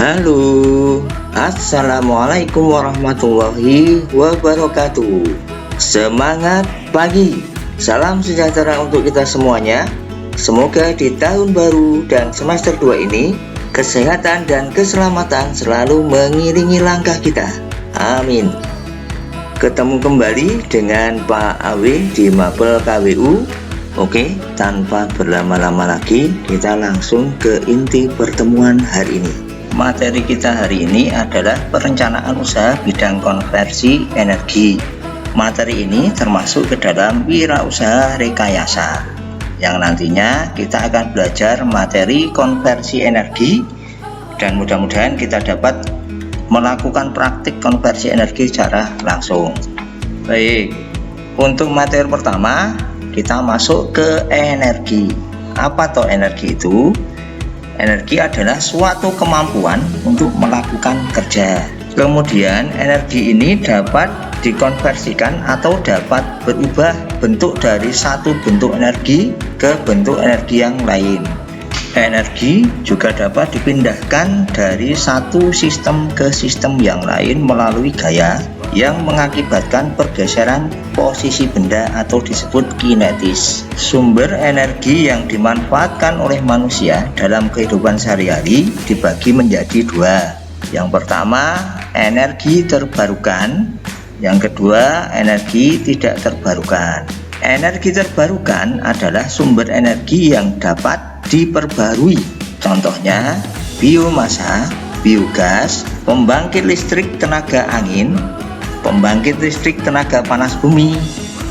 Halo, Assalamualaikum warahmatullahi wabarakatuh. Semangat pagi, salam sejahtera untuk kita semuanya. Semoga di tahun baru dan semester 2 ini kesehatan dan keselamatan selalu mengiringi langkah kita. Amin. Ketemu kembali dengan Pak Awe di Mapel KWU. Oke, tanpa berlama-lama lagi, kita langsung ke inti pertemuan hari ini. Materi kita hari ini adalah perencanaan usaha bidang konversi energi. Materi ini termasuk ke dalam wirausaha rekayasa, yang nantinya kita akan belajar materi konversi energi, dan mudah-mudahan kita dapat melakukan praktik konversi energi secara langsung. Baik, untuk materi pertama kita masuk ke energi. Apa toh energi itu? Energi adalah suatu kemampuan untuk melakukan kerja. Kemudian energi ini dapat dikonversikan atau dapat berubah bentuk dari satu bentuk energi ke bentuk energi yang lain. Energi juga dapat dipindahkan dari satu sistem ke sistem yang lain melalui gaya yang mengakibatkan pergeseran posisi benda atau disebut kinetis. Sumber energi yang dimanfaatkan oleh manusia dalam kehidupan sehari-hari dibagi menjadi dua. Yang pertama, energi terbarukan. Yang kedua, energi tidak terbarukan. Energi terbarukan adalah sumber energi yang dapat diperbarui. Contohnya, biomasa, biogas, pembangkit listrik tenaga angin, pembangkit listrik tenaga panas bumi,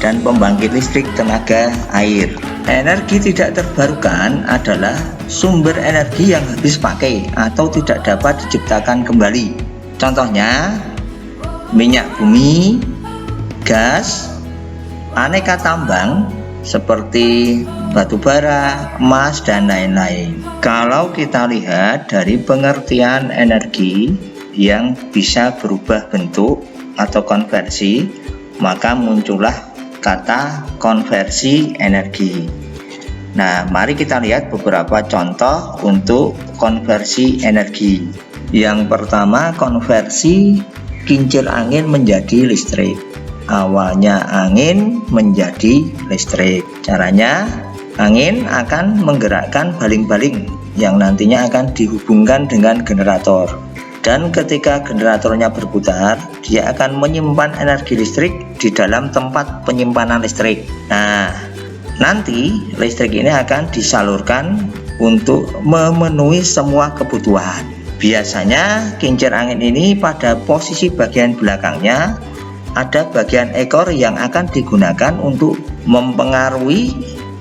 dan pembangkit listrik tenaga air. Energi tidak terbarukan adalah sumber energi yang habis pakai atau tidak dapat diciptakan kembali. Contohnya, minyak bumi, gas, aneka tambang seperti batu bara, emas, dan lain-lain. Kalau kita lihat dari pengertian energi yang bisa berubah bentuk atau konversi, maka muncullah kata konversi energi. Nah, mari kita lihat beberapa contoh untuk konversi energi. Yang pertama, konversi kincir angin menjadi listrik. Awalnya angin menjadi listrik. Caranya, angin akan menggerakkan baling-baling yang nantinya akan dihubungkan dengan generator. Dan ketika generatornya berputar, dia akan menyimpan energi listrik di dalam tempat penyimpanan listrik. Nah, nanti listrik ini akan disalurkan untuk memenuhi semua kebutuhan. Biasanya kincir angin ini pada posisi bagian belakangnya ada bagian ekor yang akan digunakan untuk mempengaruhi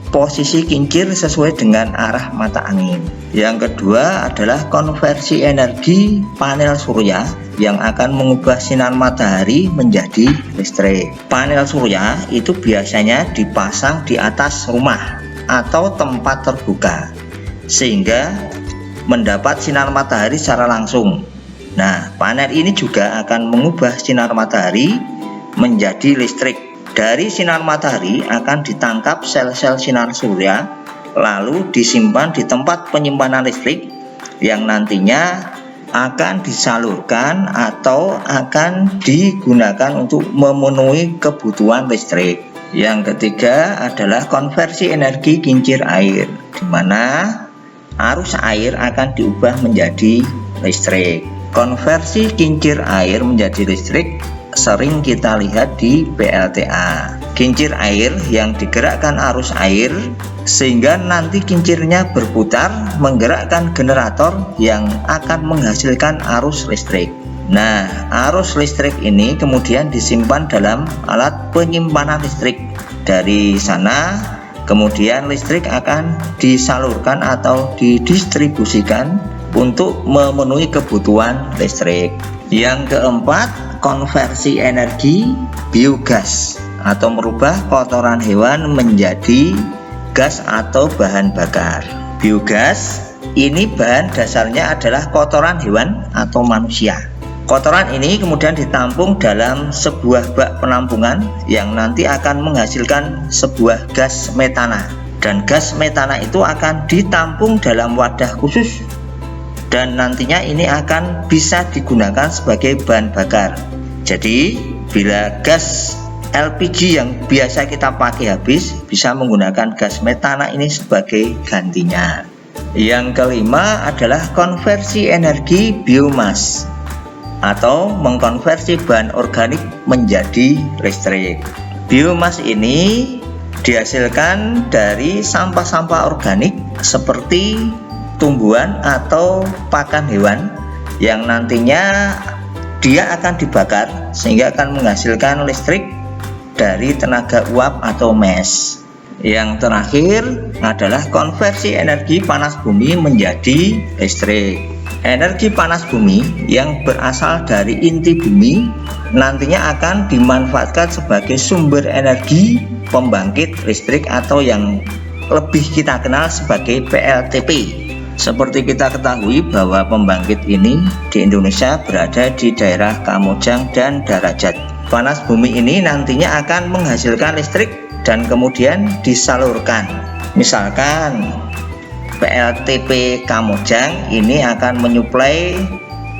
posisi kincir sesuai dengan arah mata angin. Yang kedua adalah konversi energi panel surya yang akan mengubah sinar matahari menjadi listrik. Panel surya itu biasanya dipasang di atas rumah atau tempat terbuka sehingga mendapat sinar matahari secara langsung. Nah, panel ini juga akan mengubah sinar matahari menjadi listrik. Dari sinar matahari akan ditangkap sel-sel sinar surya, lalu disimpan di tempat penyimpanan listrik yang nantinya akan disalurkan atau akan digunakan untuk memenuhi kebutuhan listrik. Yang ketiga adalah konversi energi kincir air, di mana arus air akan diubah menjadi listrik. Konversi kincir air menjadi listrik sering kita lihat di PLTA. Kincir air yang digerakkan arus air sehingga nanti kincirnya berputar menggerakkan generator yang akan menghasilkan arus listrik. Nah, arus listrik ini kemudian disimpan dalam alat penyimpanan listrik. Dari sana kemudian listrik akan disalurkan atau didistribusikan untuk memenuhi kebutuhan listrik. Yang keempat, konversi energi biogas atau merubah kotoran hewan menjadi gas atau bahan bakar. Biogas ini bahan dasarnya adalah kotoran hewan atau manusia. Kotoran ini kemudian ditampung dalam sebuah bak penampungan yang nanti akan menghasilkan sebuah gas metana. Dan gas metana itu akan ditampung dalam wadah khusus dan nantinya ini akan bisa digunakan sebagai bahan bakar. Jadi bila gas LPG yang biasa kita pakai habis, bisa menggunakan gas metana ini sebagai gantinya. Yang kelima adalah konversi energi biomas atau mengkonversi bahan organik menjadi listrik. Biomas ini dihasilkan dari sampah-sampah organik seperti tumbuhan atau pakan hewan yang nantinya dia akan dibakar sehingga akan menghasilkan listrik dari tenaga uap atau MES. Yang terakhir adalah konversi energi panas bumi menjadi listrik. Energi panas bumi yang berasal dari inti bumi nantinya akan dimanfaatkan sebagai sumber energi pembangkit listrik atau yang lebih kita kenal sebagai PLTP. Seperti kita ketahui bahwa pembangkit ini di Indonesia berada di daerah Kamojang dan Darajat. Panas bumi ini nantinya akan menghasilkan listrik dan kemudian disalurkan. Misalkan PLTP Kamojang ini akan menyuplai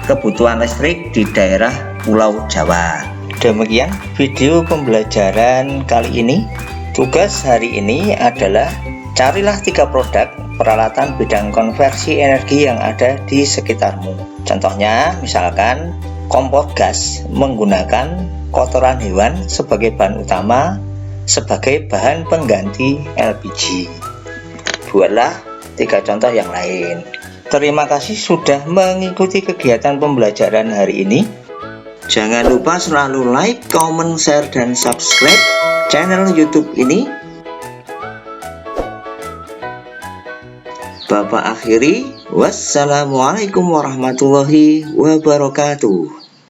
kebutuhan listrik di daerah Pulau Jawa. Demikian video pembelajaran kali ini. Tugas hari ini adalah carilah 3 produk peralatan bidang konversi energi yang ada di sekitarmu. Contohnya misalkan kompor gas menggunakan kotoran hewan sebagai bahan utama sebagai bahan pengganti LPG. Buatlah 3 contoh yang lain. Terima kasih sudah mengikuti kegiatan pembelajaran hari ini. Jangan lupa selalu like, comment, share, dan subscribe channel YouTube ini. Bapak akhiri, wassalamualaikum warahmatullahi wabarakatuh.